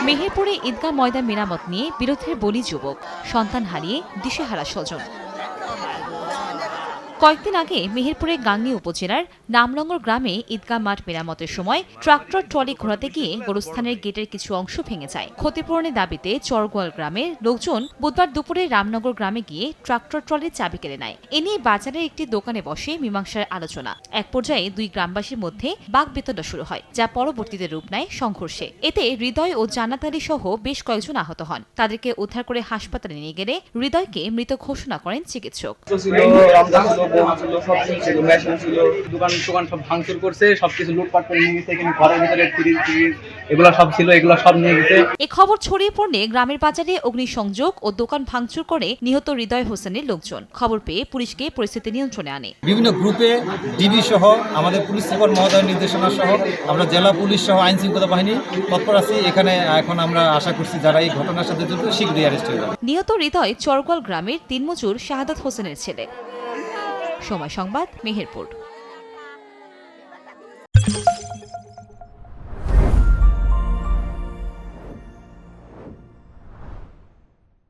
মেহেরপুরে ঈদগাহ ময়দান মেরামত নিয়ে বিরোধের বলি যুবক, সন্তান হারিয়ে দিশেহারা স্বজন। কয়েকদিন আগে মেহেরপুরের গাংনী উপজেলার নামলঙ্গর গ্রামে ঈদগাহ মাঠ মেরামতের সময় ট্রাক্টর ট্রলি ঘোরাতে গিয়ে গোরস্থানের গেটের কিছু অংশ ভেঙে যায়। ক্ষতিপূরণের দাবিতে চরগোয়াল গ্রামের লোকজন বুধবার দুপুরে রামনগর গ্রামে গিয়ে ট্রাক্টর ট্রলির চাবি কেড়ে নেয়। এ নিয়ে বাজারের একটি দোকানে বসে মীমাংসার আলোচনা। এক পর্যায়ে দুই গ্রামবাসীর মধ্যে বাকবিতণ্ডা শুরু হয়, যা পরবর্তীতে রূপ নেয় সংঘর্ষে। এতে হৃদয় ও জান্নাত আলী সহ বেশ কয়েকজন আহত হন। তাদেরকে উদ্ধার করে হাসপাতালে নিয়ে গেলে হৃদয়কে মৃত ঘোষণা করেন চিকিৎসক। দোকান সব ভাঙচুর করছে, সবকিছু লুটপাট করে নিয়ে গেছে। এখানে ঘরের ভিতরে ফ্রিজ এগুলো সব ছিল, এগুলো সব নিয়ে গেছে। এই খবর ছড়িয়ে পড়লে গ্রামের বাজারে অগ্নিসংযোগ ও দোকান ভাঙচুর করে নিহত হৃদয় হোসেনের লোকজন। খবর পেয়ে পুলিশকে পরিস্থিতি নিয়ন্ত্রণে আনে। বিভিন্ন গ্রুপে ডিবি সহ আমাদের পুলিশ সুপার মহোদয়ের নির্দেশনা সহ আমরা জেলা পুলিশ সহ আইন শৃঙ্খলা বাহিনী তৎপর আছি। এখানে এখন আমরা আশা করছি যারা এই ঘটনার সাথে জড়িত শীঘ্রই অ্যারেস্ট হয়ে যাবে। নিহত হৃদয় চরগোয়াল গ্রামের দিনমজুর শাহাদাত হোসেনের ছেলে। সময় সংবাদ, মেহেরপুর।